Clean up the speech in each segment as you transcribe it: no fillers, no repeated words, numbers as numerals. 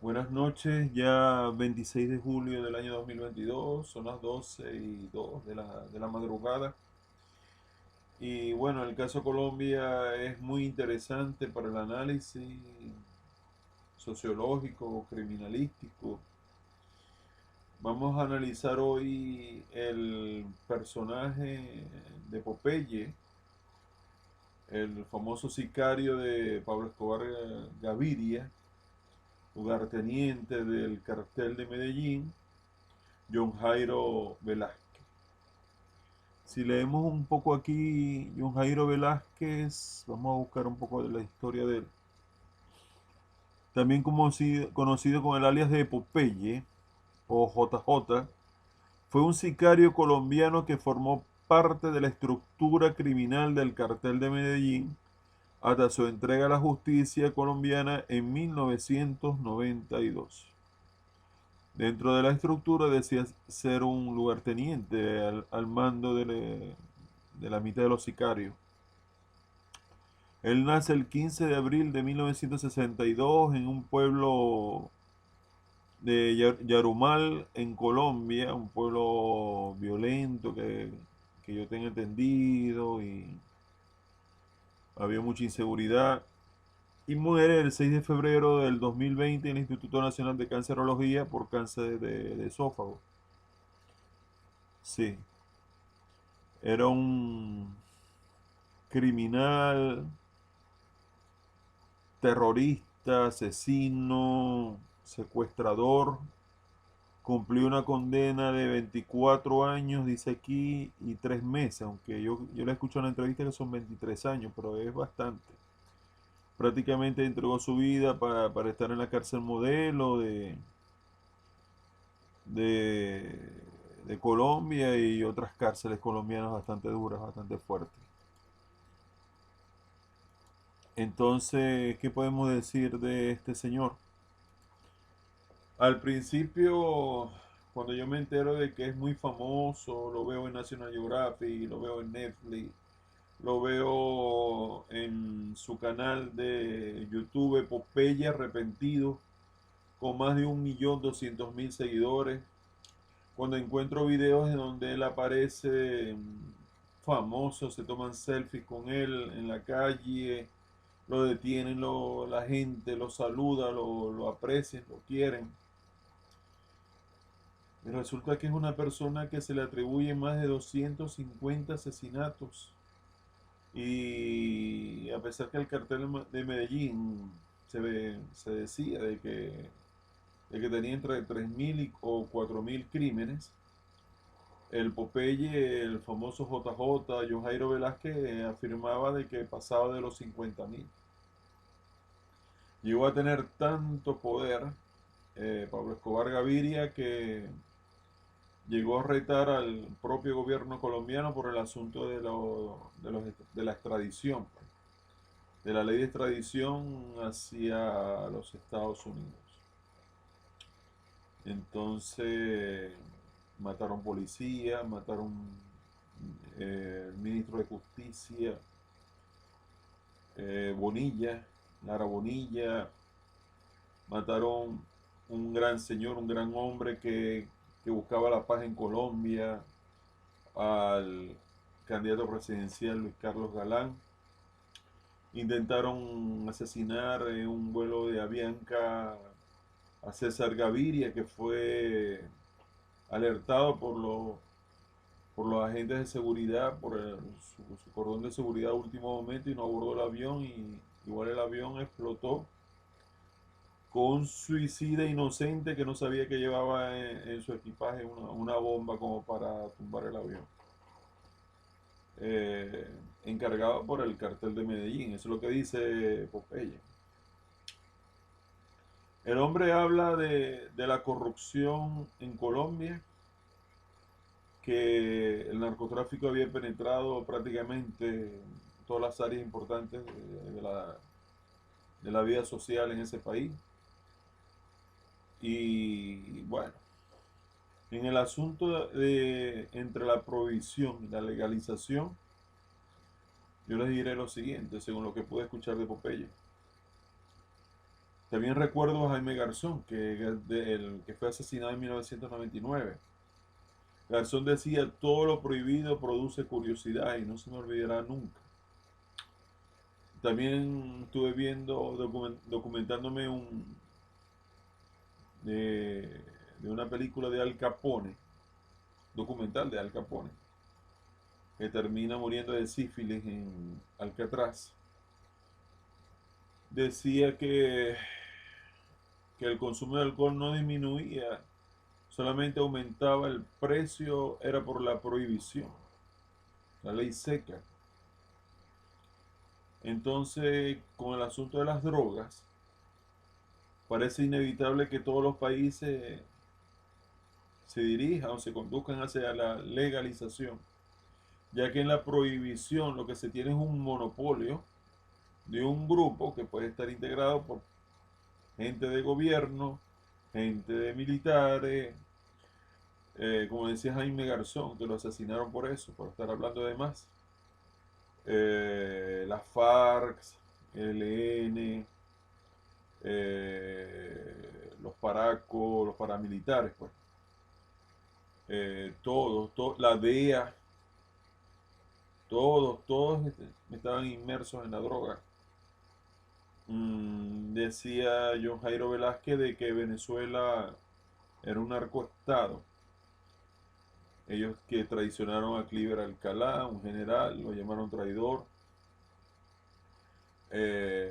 Buenas noches, ya 26 de julio del año 2022, son las 12:02 de la madrugada. Y bueno, el caso Colombia es muy interesante para el análisis sociológico, criminalístico. Vamos a analizar hoy el personaje de Popeye, el famoso sicario de Pablo Escobar Gaviria, lugarteniente del cartel de Medellín, John Jairo Velázquez. Si leemos un poco aquí, John Jairo Velázquez, vamos a buscar un poco de la historia de él. También conocido con el alias de Popeye o JJ, fue un sicario colombiano que formó parte de la estructura criminal del cartel de Medellín hasta su entrega a la justicia colombiana en 1992. Dentro de la estructura decía ser un lugarteniente al mando de la mitad de los sicarios. Él nace el 15 de abril de 1962 en un pueblo de Yarumal, en Colombia, un pueblo violento que yo tenga entendido, y había mucha inseguridad. Y muere el 6 de febrero del 2020 en el Instituto Nacional de Cancerología por cáncer de esófago. Sí, era un criminal, terrorista, asesino, secuestrador. Cumplió una condena de 24 años, dice aquí, y 3 meses, aunque yo le escucho en la entrevista que son 23 años, pero es bastante. Prácticamente entregó su vida para estar en la cárcel modelo de, de Colombia y otras cárceles colombianas bastante duras, bastante fuertes. Entonces, ¿qué podemos decir de este señor? Al principio, cuando yo me entero de que es muy famoso, lo veo en National Geographic, lo veo en Netflix, lo veo en su canal de YouTube, Popeye Arrepentido, con más de 1.200.000 seguidores. Cuando encuentro videos en donde él aparece famoso, se toman selfies con él en la calle, lo detienen, la gente lo saluda, lo aprecian, lo quieren. Y resulta que es una persona que se le atribuye más de 250 asesinatos. Y a pesar que el cartel de Medellín se decía de que tenía entre 3.000 o 4.000 crímenes, el Popeye, el famoso JJ, John Jairo Velázquez, afirmaba de que pasaba de los 50.000. Llegó a tener tanto poder Pablo Escobar Gaviria que llegó a retar al propio gobierno colombiano por el asunto de la extradición, pues, de la ley de extradición hacia los Estados Unidos. Entonces mataron policía, mataron ministro de Justicia, Bonilla, Lara Bonilla, mataron un gran señor, un gran hombre que buscaba la paz en Colombia, al candidato presidencial Luis Carlos Galán. Intentaron asesinar en un vuelo de Avianca a César Gaviria, que fue alertado por los agentes de seguridad, por su cordón de seguridad a último momento, y no abordó el avión, y igual el avión explotó con un suicida inocente que no sabía que llevaba en su equipaje una bomba como para tumbar el avión. Eh, Encargado por el cartel de Medellín, eso es lo que dice Popeye. El hombre habla de la corrupción en Colombia, que el narcotráfico había penetrado prácticamente en todas las áreas importantes de la vida social en ese país. Y bueno, en el asunto entre la prohibición y la legalización, yo les diré lo siguiente, según lo que pude escuchar de Popeye. También recuerdo a Jaime Garzón, el que fue asesinado en 1999. Garzón decía, todo lo prohibido produce curiosidad y no se me olvidará nunca. También estuve viendo, documentándome de, de una película de Al Capone, documental de Al Capone, que termina muriendo de sífilis en Alcatraz. Decía que el consumo de alcohol no disminuía, solamente aumentaba el precio, era por la prohibición, la ley seca. Entonces, con el asunto de las drogas, parece inevitable que todos los países se dirijan o se conduzcan hacia la legalización, ya que en la prohibición lo que se tiene es un monopolio de un grupo que puede estar integrado por gente de gobierno, gente de militares, como decía Jaime Garzón, que lo asesinaron por eso, por estar hablando de más. Las FARC, ELN, los paracos, los paramilitares, pues. La DEA, todos estaban inmersos en la droga. Decía John Jairo Velázquez de que Venezuela era un narcoestado. Ellos que traicionaron a Cliver Alcalá, un general, lo llamaron traidor.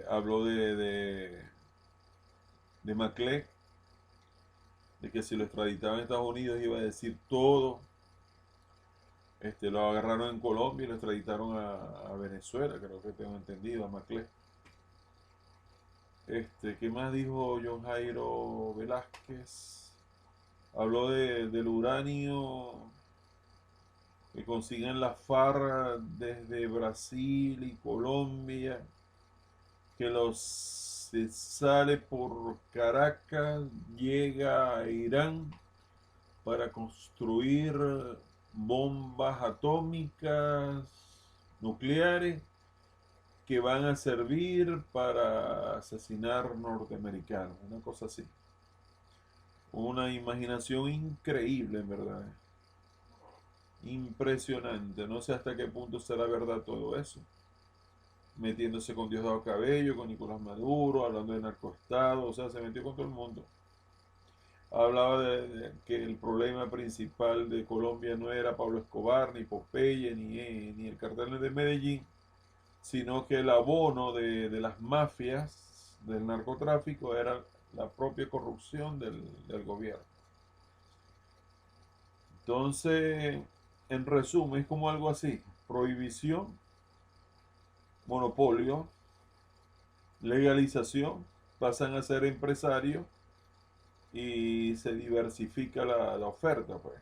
Habló de Maclé, de que si lo extraditaban a Estados Unidos iba a decir todo. Lo agarraron en Colombia y lo extraditaron a Venezuela, creo que tengo entendido, a Maclé. ¿Qué más dijo John Jairo Velázquez? Habló del uranio que consiguen las FARC desde Brasil y Colombia, que se sale por Caracas, llega a Irán para construir bombas atómicas, nucleares, que van a servir para asesinar norteamericanos, una cosa así. Una imaginación increíble, en verdad. Impresionante. No sé hasta qué punto será verdad todo eso. Metiéndose con Diosdado Cabello, con Nicolás Maduro, hablando de narcoestado, o sea, se metió con todo el mundo. Hablaba de que el problema principal de Colombia no era Pablo Escobar, ni Popeye, ni el cartel de Medellín, sino que el abono de las mafias del narcotráfico era la propia corrupción del gobierno. Entonces, en resumen, es como algo así: prohibición, monopolio, legalización, pasan a ser empresarios y se diversifica la oferta, pues,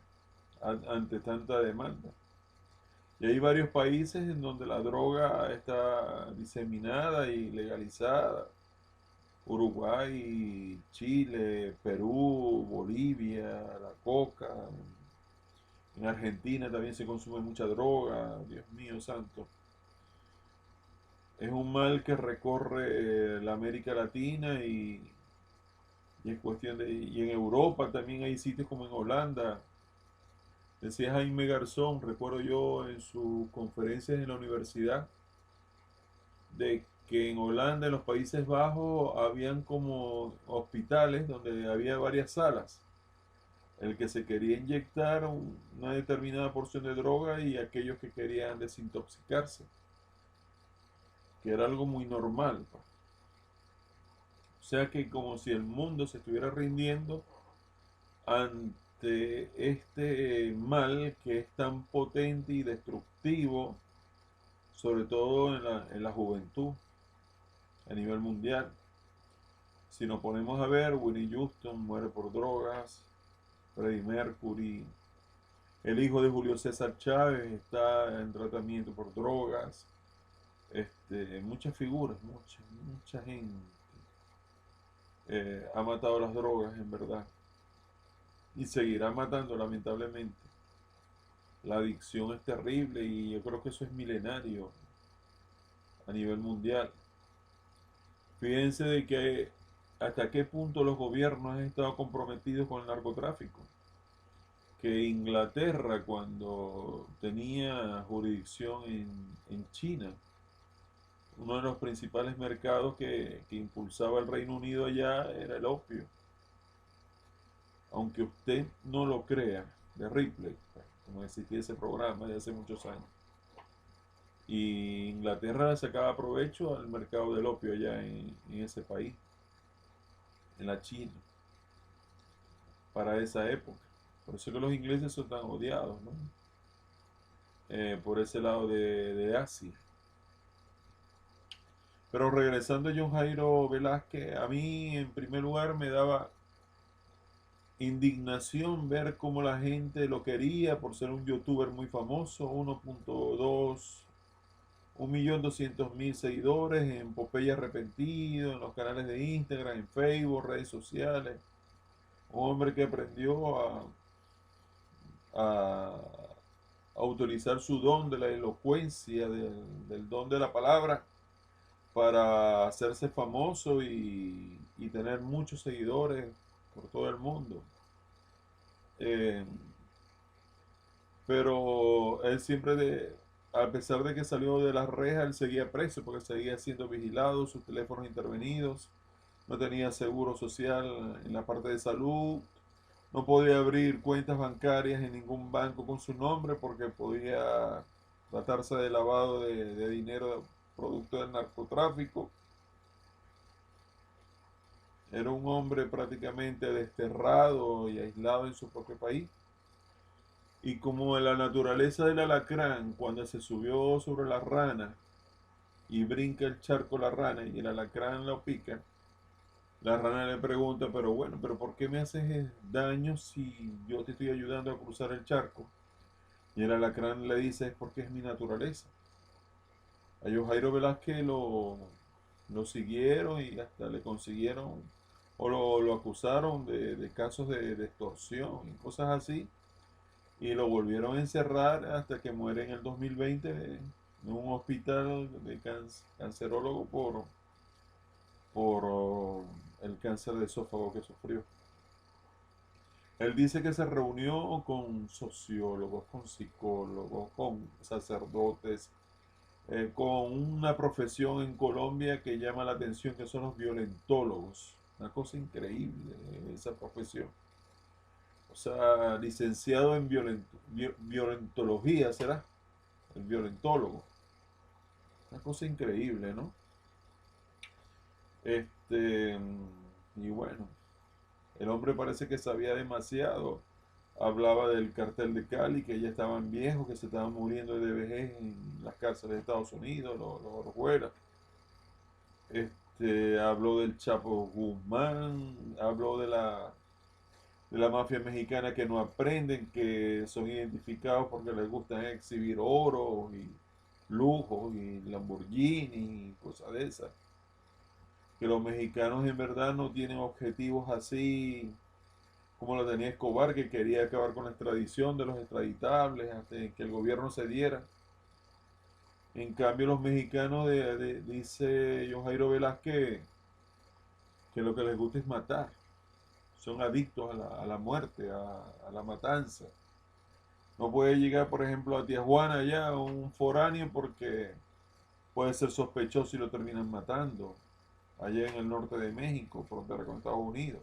ante tanta demanda. Y hay varios países en donde la droga está diseminada y legalizada. Uruguay, Chile, Perú, Bolivia, la coca. En Argentina también se consume mucha droga, Dios mío santo. Es un mal que recorre la América Latina y es cuestión y en Europa también hay sitios como en Holanda. Decía Jaime Garzón, recuerdo yo en sus conferencias en la universidad, de que en Holanda, en los Países Bajos, habían como hospitales donde había varias salas. El que se quería inyectar una determinada porción de droga y aquellos que querían desintoxicarse, que era algo muy normal, pues. O sea que como si el mundo se estuviera rindiendo ante este mal que es tan potente y destructivo, sobre todo en la juventud a nivel mundial. Si nos ponemos a ver, Whitney Houston muere por drogas, Freddie Mercury, el hijo de Julio César Chávez está en tratamiento por drogas, muchas figuras, mucha gente ha matado las drogas, en verdad, y seguirá matando, lamentablemente. La adicción es terrible y yo creo que eso es milenario a nivel mundial. Fíjense de que hasta qué punto los gobiernos han estado comprometidos con el narcotráfico. Que Inglaterra, cuando tenía jurisdicción en China, uno de los principales mercados que impulsaba el Reino Unido allá era el opio. Aunque usted no lo crea, de Ripley, como existía ese programa de hace muchos años. Y Inglaterra sacaba provecho al mercado del opio allá en ese país, en la China, para esa época. Por eso que los ingleses son tan odiados, ¿no? Por ese lado de Asia. Pero regresando a John Jairo Velázquez, a mí en primer lugar me daba indignación ver cómo la gente lo quería por ser un youtuber muy famoso, 1.2, 1.200.000 seguidores en Popeye Arrepentido, en los canales de Instagram, en Facebook, redes sociales. Un hombre que aprendió a, a utilizar su don de la elocuencia, del don de la palabra, para hacerse famoso y tener muchos seguidores por todo el mundo. Eh, pero él siempre, a pesar de que salió de las rejas, él seguía preso porque seguía siendo vigilado, sus teléfonos intervenidos, no tenía seguro social en la parte de salud, no podía abrir cuentas bancarias en ningún banco con su nombre porque podía tratarse de lavado de dinero producto del narcotráfico. Era un hombre prácticamente desterrado y aislado en su propio país. Y como en la naturaleza del alacrán, cuando se subió sobre la rana y brinca el charco la rana y el alacrán lo pica, la rana le pregunta, pero bueno, pero ¿por qué me haces daño si yo te estoy ayudando a cruzar el charco? Y el alacrán le dice, es porque es mi naturaleza. A Jairo Velázquez lo siguieron y hasta le consiguieron o lo acusaron de casos de extorsión y cosas así y lo volvieron a encerrar hasta que muere en el 2020 en un hospital de cancerólogo por el cáncer de esófago que sufrió. Él dice que se reunió con sociólogos, con psicólogos, con sacerdotes, con una profesión en Colombia que llama la atención, que son los violentólogos. Una cosa increíble esa profesión. O sea, licenciado en violentología, ¿será? El violentólogo. Una cosa increíble, ¿no? Este, y bueno, el hombre parece que sabía demasiado. Hablaba del cartel de Cali, que ya estaban viejos, que se estaban muriendo de vejez en las cárceles de Estados Unidos, los Orjuelas. Habló del Chapo Guzmán, habló de la mafia mexicana que no aprenden, que son identificados porque les gustan exhibir oro y lujos y Lamborghini y cosas de esas. Que los mexicanos en verdad no tienen objetivos así como lo tenía Escobar, que quería acabar con la extradición de los extraditables hasta que el gobierno se diera. En cambio, los mexicanos, dice John Jairo Velázquez, que lo que les gusta es matar. Son adictos a la muerte, a la matanza. No puede llegar, por ejemplo, a Tijuana ya un foráneo porque puede ser sospechoso y lo terminan matando. Allá en el norte de México, frontera con Estados Unidos.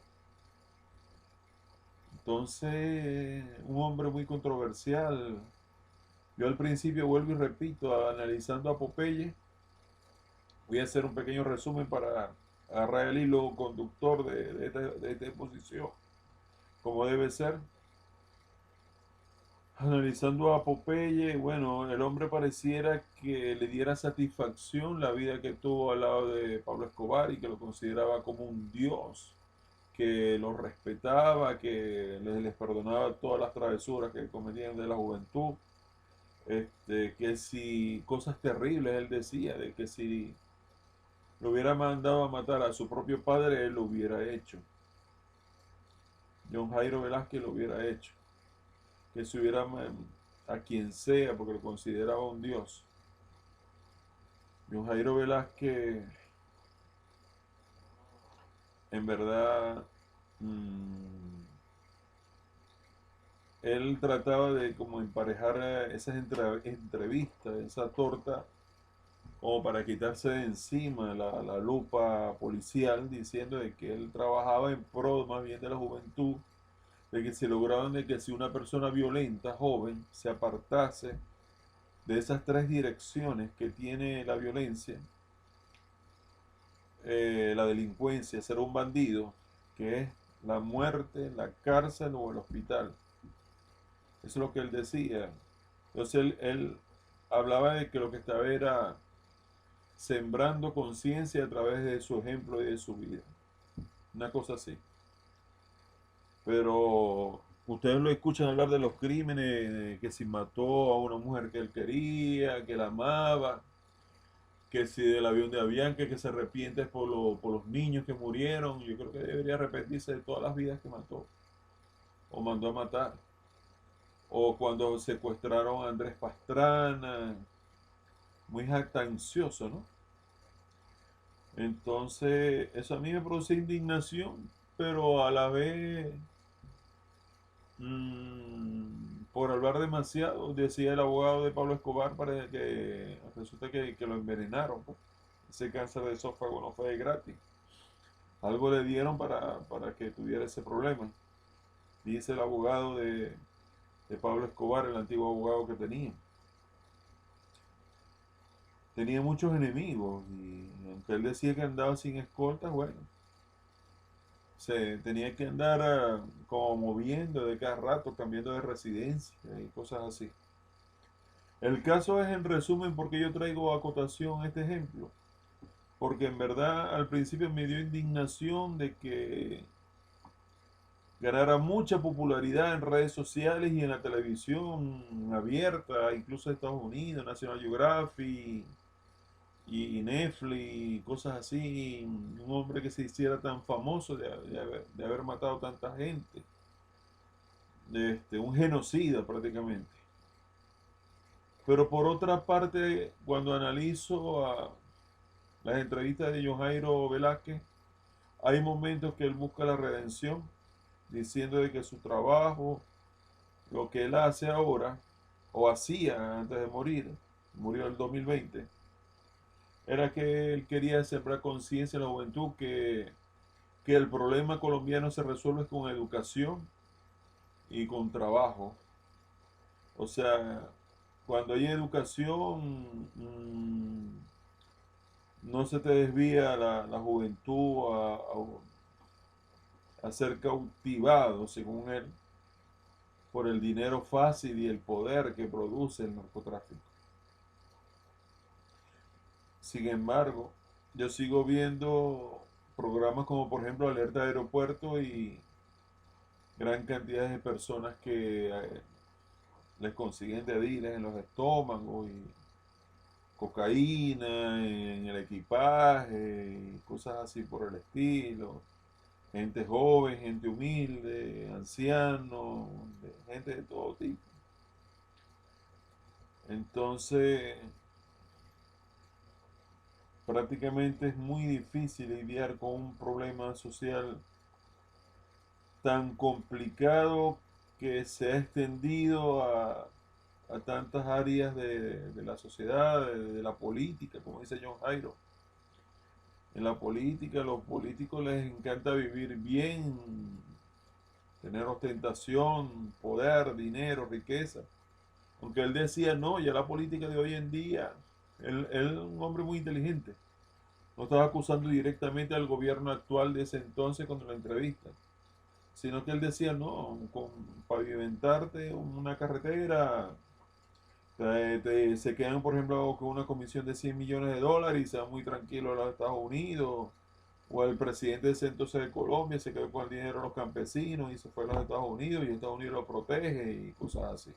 Entonces, un hombre muy controversial. Yo al principio vuelvo y repito, analizando a Popeye, voy a hacer un pequeño resumen para agarrar el hilo conductor de esta exposición, como debe ser. Analizando a Popeye, bueno, el hombre pareciera que le diera satisfacción la vida que tuvo al lado de Pablo Escobar y que lo consideraba como un dios, que lo respetaba, que les perdonaba todas las travesuras que cometían de la juventud, que si cosas terribles él decía, de que si lo hubiera mandado a matar a su propio padre, él lo hubiera hecho. John Jairo Velázquez lo hubiera hecho. Que si hubiera a quien sea, porque lo consideraba un dios. John Jairo Velázquez en verdad, mm, él trataba de como emparejar esas entrevistas, esa torta, como para quitarse de encima la lupa policial, diciendo de que él trabajaba en pro más bien de la juventud, de que se lograban de que si una persona violenta, joven, se apartase de esas tres direcciones que tiene la violencia, la delincuencia, ser un bandido, que es la muerte, la cárcel o el hospital. Eso es lo que él decía. Entonces él hablaba de que lo que estaba era sembrando conciencia a través de su ejemplo y de su vida. Una cosa así. Pero ustedes lo escuchan hablar de los crímenes, que si mató a una mujer que él quería, que la amaba, que si del avión de Avianca, que se arrepiente por los niños que murieron. Yo creo que debería arrepentirse de todas las vidas que mató o mandó a matar. O cuando secuestraron a Andrés Pastrana, muy jactancioso, ¿no? Entonces, eso a mí me produce indignación, pero a la vez, por hablar demasiado, decía el abogado de Pablo Escobar, para que resulta que lo envenenaron, pues. Ese cáncer de esófago no fue de gratis. Algo le dieron para que tuviera ese problema. Dice el abogado de Pablo Escobar, el antiguo abogado que tenía. Tenía muchos enemigos y aunque él decía que andaba sin escoltas, bueno, se tenía que andar como moviendo de cada rato, cambiando de residencia y cosas así. El caso es, en resumen, porque yo traigo a cotación este ejemplo, porque en verdad al principio me dio indignación de que ganara mucha popularidad en redes sociales y en la televisión abierta, incluso de Estados Unidos, National Geographic y Netflix y cosas así. Un hombre que se hiciera tan famoso de haber matado tanta gente, un genocida prácticamente. Pero por otra parte, cuando analizo las entrevistas de John Jairo Velázquez, hay momentos que él busca la redención, diciendo de que su trabajo, lo que él hace ahora, o hacía antes de morir, murió en el 2020, era que él quería sembrar conciencia en la juventud que el problema colombiano se resuelve con educación y con trabajo. O sea, cuando hay educación, no se te desvía la juventud a ser cautivado, según él, por el dinero fácil y el poder que produce el narcotráfico. Sin embargo, yo sigo viendo programas como por ejemplo Alerta Aeropuerto y gran cantidad de personas que les consiguen dediles en los estómagos y cocaína en el equipaje y cosas así por el estilo. Gente joven, gente humilde, ancianos, gente de todo tipo. Entonces, prácticamente es muy difícil lidiar con un problema social tan complicado que se ha extendido a tantas áreas de la sociedad, de la política, como dice John Jairo. En la política, a los políticos les encanta vivir bien, tener ostentación, poder, dinero, riqueza. Aunque él decía, no, ya la política de hoy en día, él es un hombre muy inteligente. No estaba acusando directamente al gobierno actual de ese entonces cuando la entrevista, sino que él decía, no, con pavimentarte una carretera, se quedan, por ejemplo, con una comisión de 100 millones de dólares y se van muy tranquilos a los Estados Unidos. O el presidente de ese entonces de Colombia se quedó con el dinero de los campesinos y se fue a los Estados Unidos y Estados Unidos lo protege y cosas así.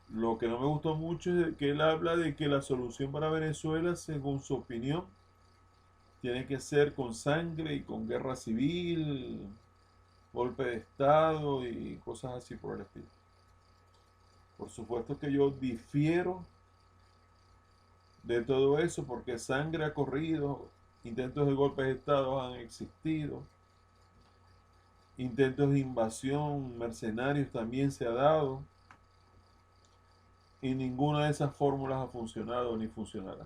Lo que no me gustó mucho es que él habla de que la solución para Venezuela, según su opinión, tiene que ser con sangre y con guerra civil, golpe de Estado y cosas así por el estilo. Por supuesto que yo difiero de todo eso porque sangre ha corrido, intentos de golpes de Estado han existido, intentos de invasión, mercenarios también se ha dado, y ninguna de esas fórmulas ha funcionado ni funcionará.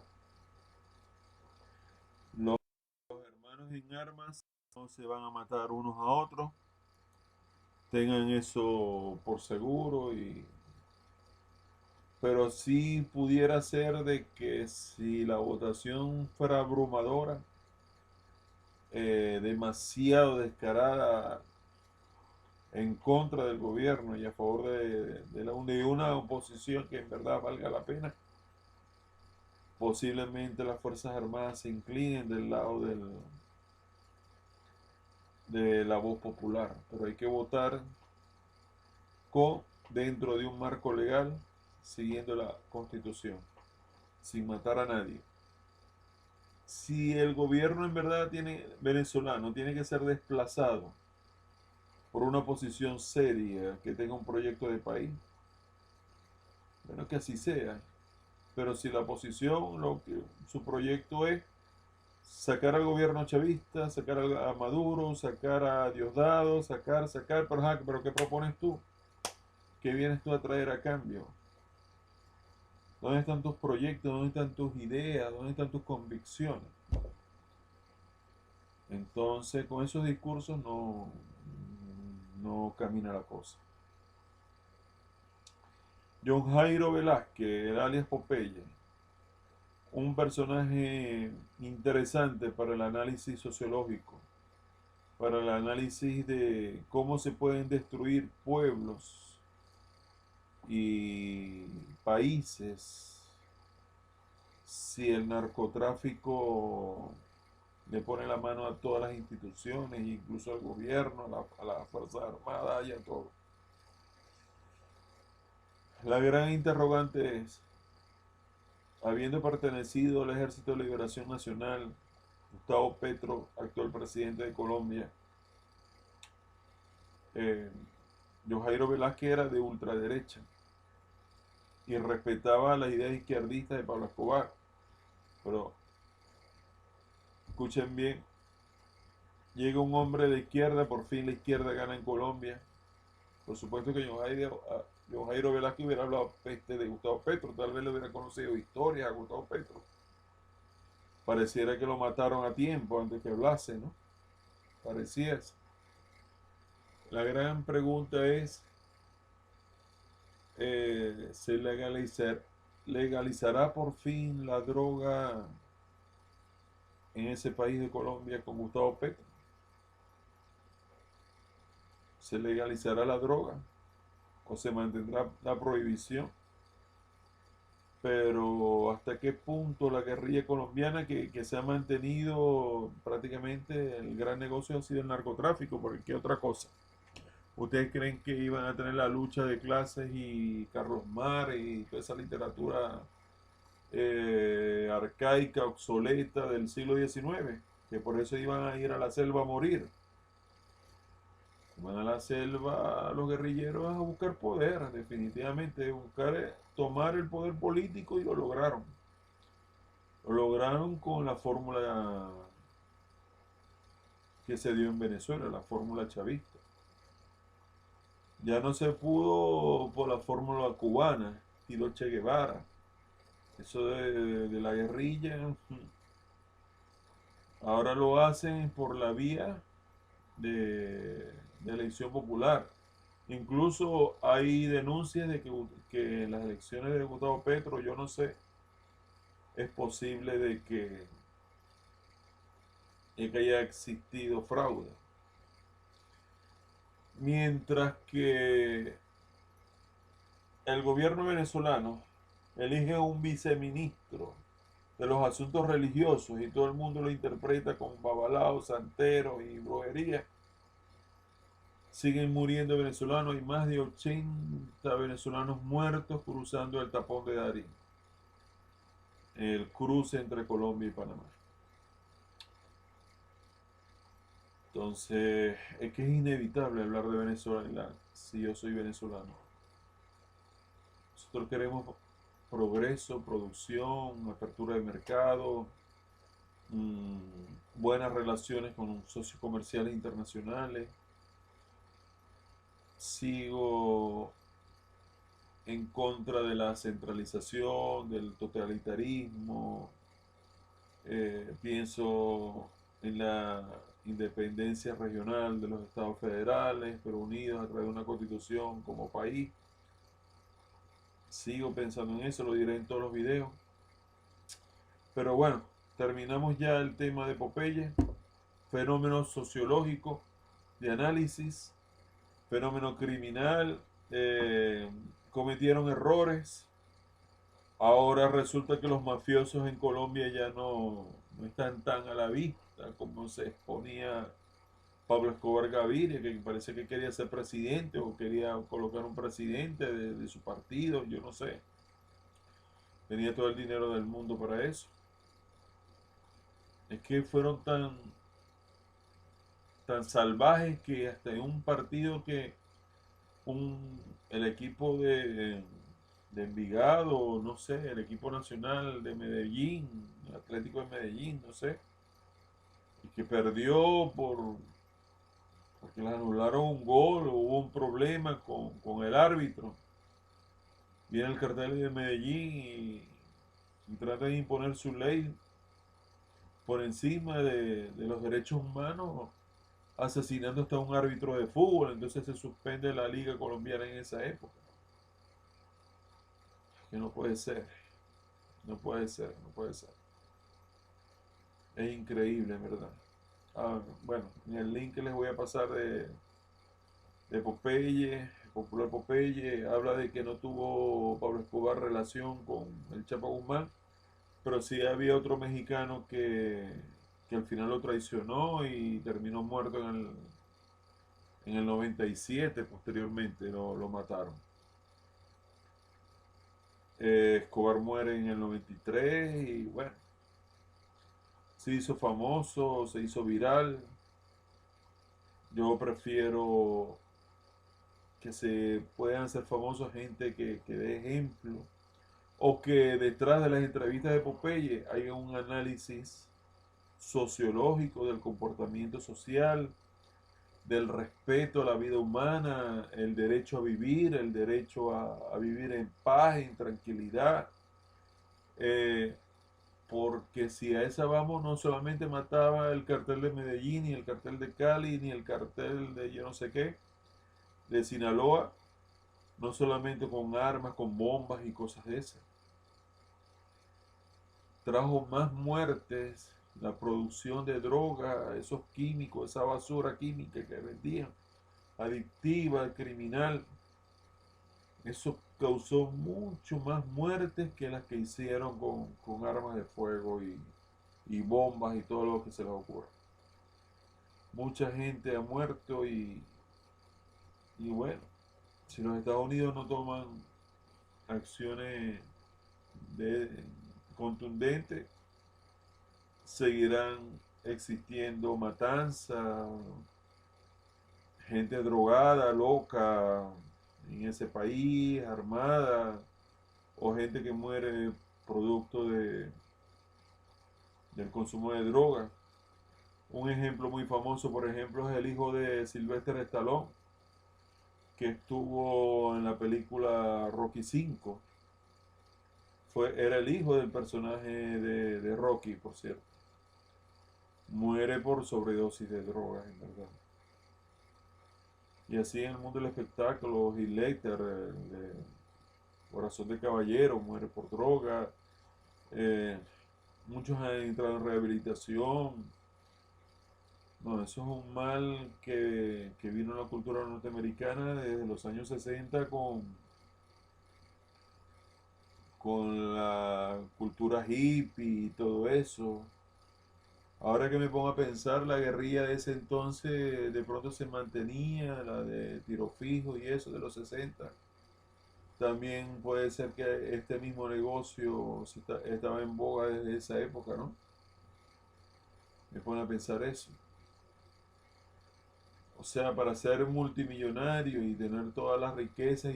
Los hermanos en armas no se van a matar unos a otros, tengan eso por seguro, pero sí pudiera ser de que si la votación fuera abrumadora, demasiado descarada en contra del gobierno y a favor de una oposición que en verdad valga la pena, posiblemente las Fuerzas Armadas se inclinen del lado de la voz popular, pero hay que votar dentro de un marco legal, siguiendo la Constitución, sin matar a nadie. Si el gobierno en verdad venezolano tiene que ser desplazado por una oposición seria que tenga un proyecto de país, bueno, que así sea. Pero si la oposición, su proyecto es sacar al gobierno chavista, sacar a Maduro, sacar a Diosdado, sacar, pero ¿qué propones tú? ¿Qué vienes tú a traer a cambio? ¿Dónde están tus proyectos? ¿Dónde están tus ideas? ¿Dónde están tus convicciones? Entonces, con esos discursos no camina la cosa. John Jairo Velázquez, alias Popeye, un personaje interesante para el análisis sociológico, para el análisis de cómo se pueden destruir pueblos y países si el narcotráfico le pone la mano a todas las instituciones, incluso al gobierno, a las Fuerzas Armadas y a todo. La gran interrogante es, habiendo pertenecido al Ejército de Liberación Nacional, Gustavo Petro, actual presidente de Colombia, eh, Jairo Velázquez era de ultraderecha y respetaba las ideas izquierdistas de Pablo Escobar. Pero escuchen bien, llega un hombre de izquierda, por fin la izquierda gana en Colombia. Por supuesto que John Jairo Velázquez hubiera hablado peste de Gustavo Petro, tal vez le hubiera conocido historias a Gustavo Petro. Pareciera que lo mataron a tiempo antes que hablase, ¿no? Parecía eso. La gran pregunta es, ¿se legalizará por fin la droga en ese país de Colombia con Gustavo Petro? ¿Se legalizará la droga o se mantendrá la prohibición? Pero hasta qué punto la guerrilla colombiana que se ha mantenido prácticamente el gran negocio ha sido el narcotráfico, porque ¿qué otra cosa? ¿Ustedes creen que iban a tener la lucha de clases y Carlos Mar y toda esa literatura arcaica, obsoleta del siglo XIX? Que por eso iban a ir a la selva a morir. Van a la selva los guerrilleros a buscar poder, definitivamente, buscar tomar el poder político y lo lograron. Lo lograron con la fórmula que se dio en Venezuela, la fórmula chavista. Ya no se pudo por la fórmula cubana, estilo Che Guevara. Eso de la guerrilla, ahora lo hacen por la vía de elección popular. Incluso hay denuncias de que en las elecciones de Gustavo Petro, yo no sé, es posible de que haya existido fraude. Mientras que el gobierno venezolano elige un viceministro de los asuntos religiosos y todo el mundo lo interpreta con babalao, santero y brujería, siguen muriendo venezolanos. Hay más de 80 venezolanos muertos cruzando el tapón de Darín, el cruce entre Colombia y Panamá. Entonces, es que es inevitable hablar de Venezuela si yo soy venezolano. Nosotros queremos progreso, producción, apertura de mercado, buenas relaciones con socios comerciales internacionales. Sigo en contra de la centralización, del totalitarismo. Pienso en la independencia regional de los estados federales, pero unidos a través de una constitución como país. Sigo pensando en eso, lo diré en todos los videos. Pero bueno, terminamos ya el tema de Popeye. Fenómeno sociológico de análisis, fenómeno criminal, cometieron errores. Ahora resulta que los mafiosos en Colombia ya no están tan a la vista como se exponía Pablo Escobar Gaviria, que parece que quería ser presidente o quería colocar un presidente de su partido, yo no sé. Tenía todo el dinero del mundo para eso. Es que fueron tan salvajes que hasta en un partido que el equipo de Envigado, no sé, el equipo nacional de Medellín, el Atlético de Medellín, no sé, y que perdió porque le anularon un gol o hubo un problema con el árbitro. Viene el cartel de Medellín y trata de imponer su ley por encima de los derechos humanos, asesinando hasta un árbitro de fútbol. Entonces se suspende la liga colombiana en esa época. Que no puede ser, no puede ser, no puede ser. Es increíble, ¿verdad? Bueno, en el link que les voy a pasar de Popeye, Popular Popeye, habla de que no tuvo Pablo Escobar relación con el Chapo Guzmán, pero sí había otro mexicano que al final lo traicionó y terminó muerto en el 97, posteriormente lo mataron. Escobar muere en el 93 y bueno, se hizo famoso, se hizo viral. Yo prefiero que se puedan hacer famosos gente que dé ejemplo o que detrás de las entrevistas de Popeye haya un análisis sociológico del comportamiento social, del respeto a la vida humana, el derecho a vivir, el derecho a vivir en paz, en tranquilidad. Eh, Porque si a esa vamos, no solamente mataba el cartel de Medellín, ni el cartel de Cali, ni el cartel de yo no sé qué, de Sinaloa, no solamente con armas, con bombas y cosas de esas. Trajo más muertes, la producción de droga, esos químicos, esa basura química que vendían, adictiva, criminal. Eso causó mucho más muertes que las que hicieron con armas de fuego y bombas y todo lo que se les ocurra. Mucha gente ha muerto y bueno, si los Estados Unidos no toman acciones de, contundentes, seguirán existiendo matanzas, gente drogada, loca en ese país, armada, o gente que muere producto del consumo de drogas. Un ejemplo muy famoso, por ejemplo, es el hijo de Sylvester Stallone, que estuvo en la película Rocky 5. Era el hijo del personaje de Rocky, por cierto. Muere por sobredosis de drogas, en verdad. Y así en el mundo del espectáculo, Heath Ledger, de Corazón de Caballero, muere por droga. Eh, Muchos han entrado en rehabilitación. No, eso es un mal que vino en la cultura norteamericana desde los años 60 con la cultura hippie y todo eso. Ahora que me pongo a pensar, la guerrilla de ese entonces de pronto se mantenía, la de tiro fijo y eso de los 60. También puede ser que este mismo negocio estaba en boga desde esa época, ¿no? Me pone a pensar eso. O sea, para ser multimillonario y tener todas las riquezas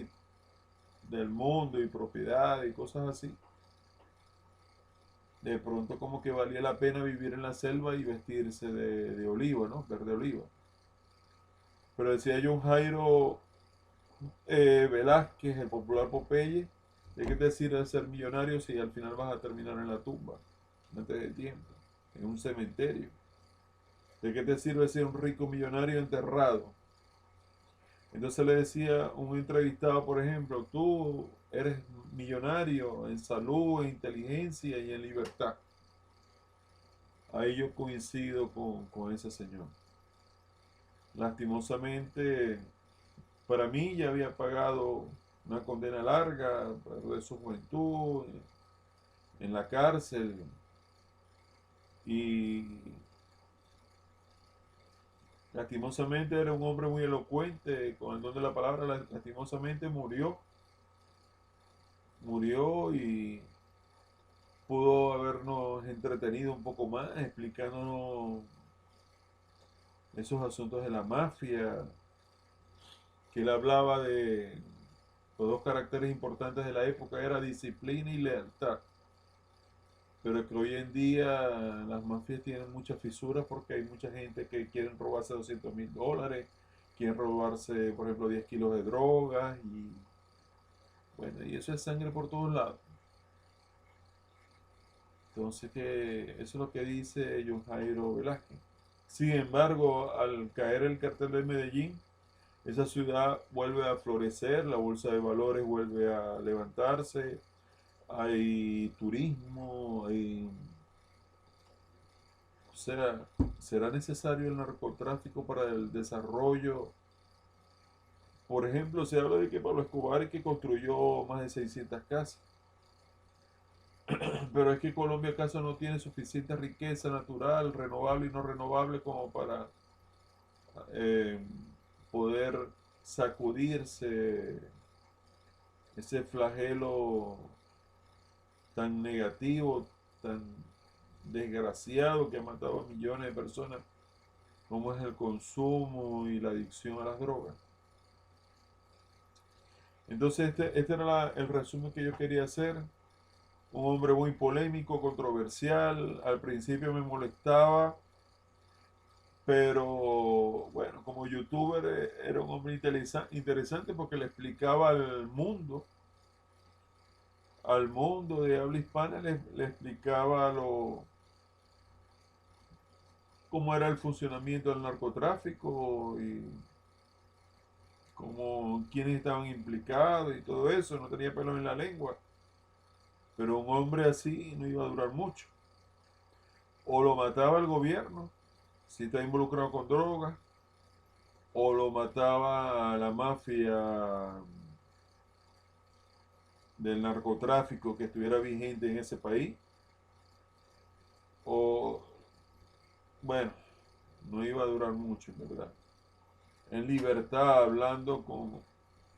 del mundo y propiedad y cosas así, de pronto como que valía la pena vivir en la selva y vestirse de oliva, ¿no? Verde oliva. Pero decía John Jairo Velázquez, el popular Popeye, ¿de qué te sirve ser millonario si al final vas a terminar en la tumba, antes de tiempo, en un cementerio? ¿De qué te sirve ser un rico millonario enterrado? Entonces le decía un entrevistado, por ejemplo, tú eres millonario en salud, en inteligencia y en libertad. Ahí yo coincido con ese señor. Lastimosamente, para mí ya había pagado una condena larga de su juventud en la cárcel y lastimosamente era un hombre muy elocuente con el don de la palabra. Lastimosamente murió y pudo habernos entretenido un poco más explicándonos esos asuntos de la mafia, que él hablaba de los dos caracteres importantes de la época, era disciplina y lealtad. Pero que hoy en día las mafias tienen muchas fisuras porque hay mucha gente que quieren robarse $200.000, quieren robarse, por ejemplo, 10 kilos de drogas y bueno, y eso es sangre por todos lados. Entonces, que eso es lo que dice John Jairo Velázquez. Sin embargo, al caer el cartel de Medellín, esa ciudad vuelve a florecer, la bolsa de valores vuelve a levantarse, hay turismo, o sea, ¿será necesario el narcotráfico para el desarrollo? Por ejemplo, se habla de que Pablo Escobar es que construyó más de 600 casas, pero es que Colombia acaso no tiene suficiente riqueza natural, renovable y no renovable como para eh, poder sacudirse ese flagelo tan negativo, tan desgraciado que ha matado a millones de personas, como es el consumo y la adicción a las drogas. Entonces este era el resumen que yo quería hacer. Un hombre muy polémico, controversial. Al principio me molestaba, pero bueno, como youtuber era un hombre interesante porque le explicaba al mundo de habla hispana, le explicaba cómo era el funcionamiento del narcotráfico y cómo quiénes estaban implicados y todo eso. No tenía pelo en la lengua, pero un hombre así no iba a durar mucho. O lo mataba el gobierno, si está involucrado con drogas, o lo mataba la mafia del narcotráfico que estuviera vigente en ese país, o bueno, no iba a durar mucho, en verdad. En libertad, hablando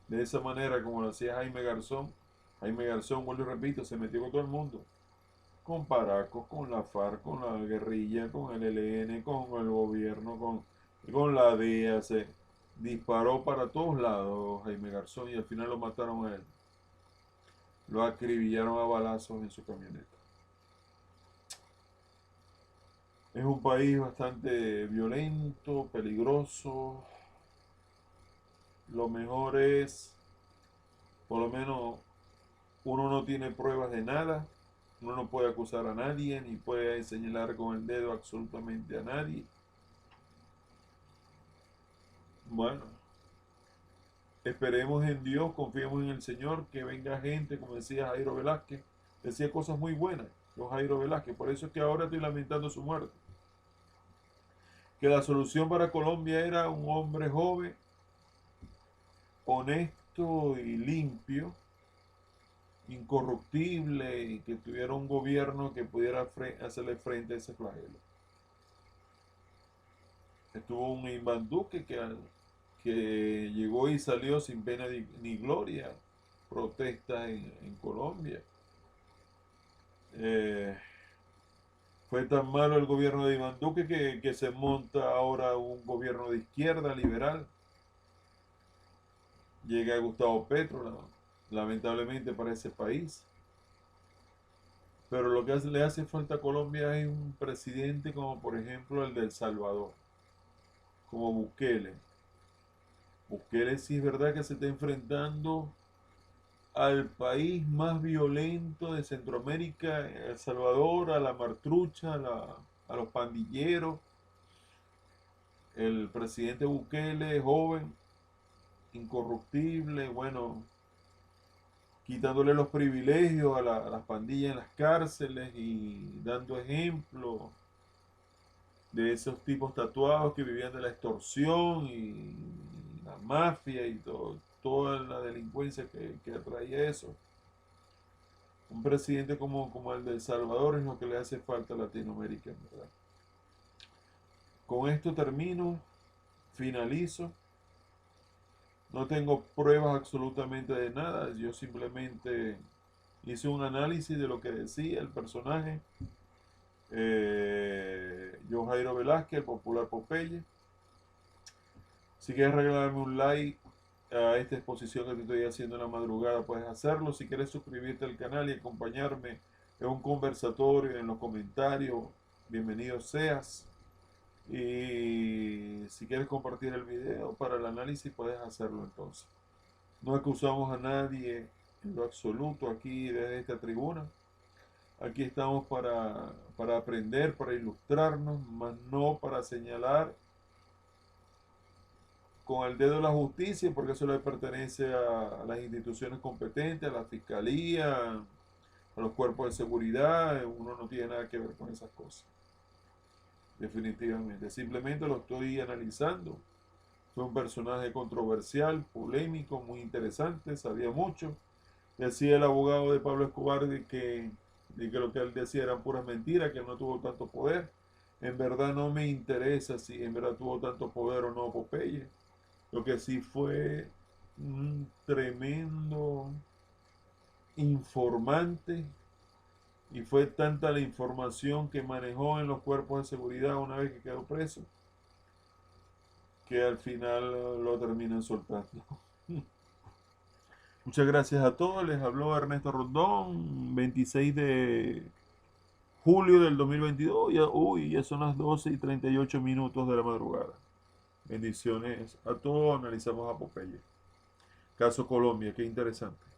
de esa manera como lo hacía Jaime Garzón. Jaime Garzón, vuelvo y repito, se metió con todo el mundo. Con Paracos, con la FARC, con la guerrilla, con el ELN, con el gobierno, con la DEA. Se disparó para todos lados Jaime Garzón y al final lo mataron a él. Lo acribillaron a balazos en su camioneta. Es un país bastante violento, peligroso. Lo mejor es, por lo menos, uno no tiene pruebas de nada. Uno no puede acusar a nadie, ni puede señalar con el dedo absolutamente a nadie. Bueno, esperemos en Dios, confiemos en el Señor, que venga gente, como decía Jairo Velázquez, decía cosas muy buenas, los Jairo Velázquez, por eso es que ahora estoy lamentando su muerte. Que la solución para Colombia era un hombre joven, honesto y limpio, incorruptible, y que tuviera un gobierno que pudiera hacerle frente a ese flagelo. Estuvo un Iván Duque que llegó y salió sin pena ni gloria, protesta en Colombia. Eh, Fue tan malo el gobierno de Iván Duque que se monta ahora un gobierno de izquierda liberal. Llega Gustavo Petro, lamentablemente para ese país. Pero lo que le hace falta a Colombia es un presidente como por ejemplo el de El Salvador, como Bukele. Bukele sí es verdad que se está enfrentando al país más violento de Centroamérica, El Salvador, a la martrucha, a los pandilleros. El presidente Bukele, joven, incorruptible, bueno, quitándole los privilegios a las pandillas en las cárceles y dando ejemplo de esos tipos tatuados que vivían de la extorsión y la mafia y toda la delincuencia que atraía eso. Un presidente como el de El Salvador es lo que le hace falta a Latinoamérica, en verdad. Con esto termino, finalizo. No tengo pruebas absolutamente de nada, yo simplemente hice un análisis de lo que decía el personaje, John Jairo Velázquez, el popular Popeye. Si quieres regalarme un like a esta exposición que te estoy haciendo en la madrugada, puedes hacerlo. Si quieres suscribirte al canal y acompañarme en un conversatorio en los comentarios, bienvenido seas. Y si quieres compartir el video para el análisis, puedes hacerlo entonces. No acusamos a nadie en lo absoluto aquí desde esta tribuna. Aquí estamos para aprender, para ilustrarnos, más no para señalar con el dedo de la justicia, porque eso le pertenece a las instituciones competentes, a la fiscalía, a los cuerpos de seguridad. Uno no tiene nada que ver con esas cosas. Definitivamente. Simplemente lo estoy analizando. Fue un personaje controversial, polémico, muy interesante, sabía mucho. Decía el abogado de Pablo Escobar de que lo que él decía eran puras mentiras, que no tuvo tanto poder. En verdad no me interesa si en verdad tuvo tanto poder o no Popeye. Lo que sí fue un tremendo informante y fue tanta la información que manejó en los cuerpos de seguridad una vez que quedó preso que al final lo terminan soltando. Muchas gracias a todos. Les habló Ernesto Rondón, 26 de julio del 2022. Ya son las 12:38 de la madrugada. Bendiciones a todos. Analizamos a Popeye. Caso Colombia, qué interesante.